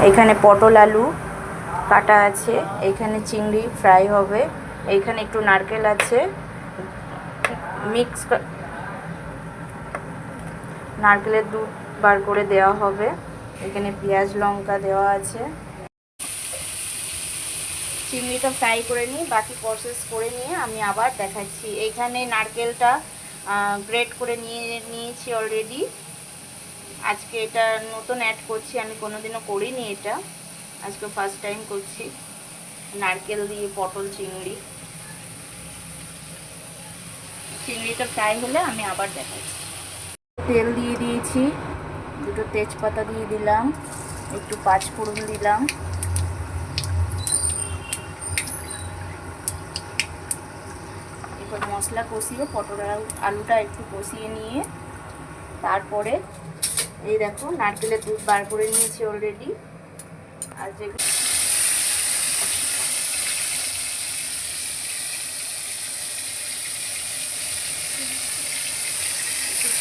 এখানে পটল আলু কাটা আছে, এইখানে চিংড়ি ফ্রাই হবে, এইখানে একটু নারকেল আছে, মিক্স নারকেলের দুধ বার করে দেওয়া হবে, এখানে পেঁয়াজ লঙ্কা দেওয়া আছে। চিংড়িটা ফ্রাই করে নিয়ে বাকি প্রসেস করে নিয়ে আমি আবার দেখাচ্ছি। এইখানে নারকেলটা গ্রেট করে নিয়েছি অলরেডি। আজকে এটা নতুন অ্যাড করছি, আমি কোনোদিনও করিনি এটা, আজকে ফার্স্ট টাইম করছি নারকেল দিয়ে পটল চিংড়ি। চিংড়িটা ফ্রাই হলে আমি আবার দেখাচ্ছি। তেল দিয়ে দিয়েছি, দুটো তেজপাতা দিয়ে দিলাম, একটু পাঁচফোড়ন দিলাম, এরপর মশলা কষিয়ে পটল আলুটা একটু কষিয়ে নিয়ে তারপরে এই দেখো নারকেলের দুধ বার করে নিয়েছি অলরেডি। আর যে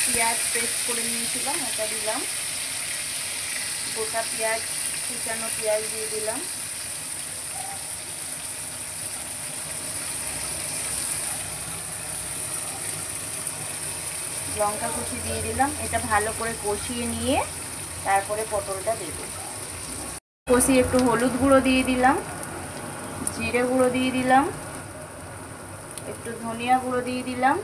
পেঁয়াজ পেস্ট করে নিয়েছিলাম ওটা দিলাম, গোটা পেঁয়াজ কুচানো পেঁয়াজ দিয়ে দিলাম, লঙ্কা কুচি দিয়ে দিলাম। এটা ভালো করে কষিয়ে নিয়ে তারপরে পটলটা দেব। কষিয়ে একটু হলুদ গুঁড়ো দিয়ে দিলাম, জিরে গুঁড়ো দিয়ে দিলাম, একটু ধনিয়া গুঁড়ো দিয়ে দিলাম,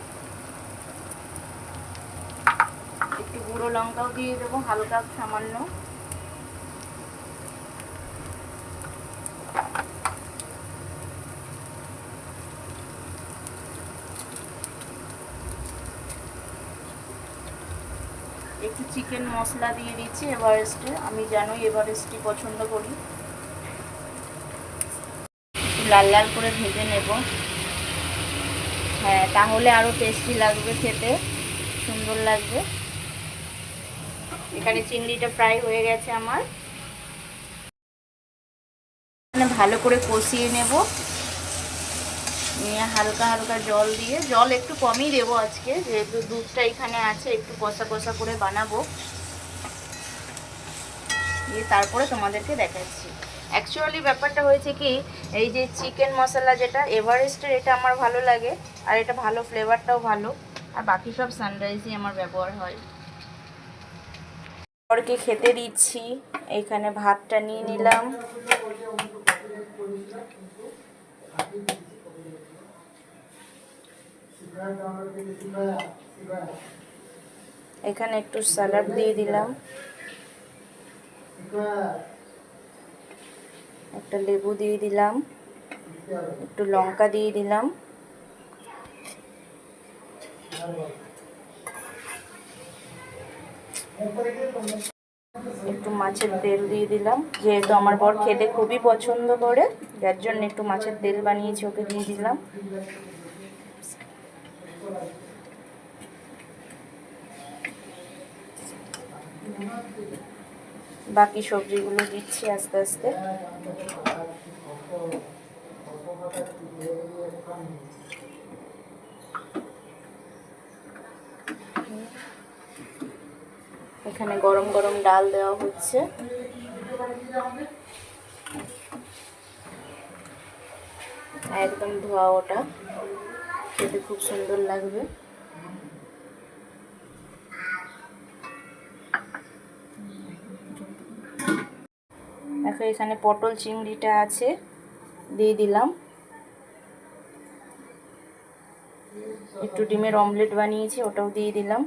একটু গুঁড়ো লঙ্কাও দিয়ে দেবো হালকা সামান্য। একটু চিকেন মশলা দিয়ে দিচ্ছি এভারেস্টে, আমি জানোই এভারেস্টই পছন্দ করি। লাল লাল করে ভেজে নেব, হ্যাঁ তাহলে আরও টেস্টি লাগবে, খেতে সুন্দর লাগবে। এখানে চিংড়িটা ফ্রাই হয়ে গেছে আমার, ভালো করে কষিয়ে নেব নিয়ে হালকা হালকা জল দিয়ে, জল একটু কমই দেবো আজকে যেহেতু দুধটা এখানে আছে, একটু কষা কষা করে বানাবো। দিয়ে তারপরে তোমাদেরকে দেখাচ্ছি। অ্যাকচুয়ালি ব্যাপারটা হয়েছে কি, এই যে চিকেন মশলা যেটা এভারেস্টের, এটা আমার ভালো লাগে, আর এটা ভালো ফ্লেভারটাও ভালো, আর বাকি সব সানরাইজই আমার ব্যবহার হয়। পরকে খেতে দিচ্ছি, এইখানে ভাতটা নিয়ে নিলাম, এখানে একটু স্যালাড দিয়ে দিলাম, একটা লেবু দিয়ে দিলাম, একটু লঙ্কা দিয়ে দিলাম, একটু মাছের তেল দিয়ে দিলাম, যেহেতু আমার বর খেতে খুবই পছন্দ করে যার জন্য একটু মাছের তেল বানিয়েছি ওকে দিয়ে দিলাম। বাকি সবজিগুলো দিচ্ছি আস্তে আস্তে। এখানে গরম গরম ডাল দেওয়া হচ্ছে, একদম ধোয়া ওটা, খেতে খুব সুন্দর লাগবে। দেখো এখানে পটল চিংড়িটা আছে, দিয়ে দিলাম, একটু ডিমের অমলেট বানিয়েছি ওটাও দিয়ে দিলাম।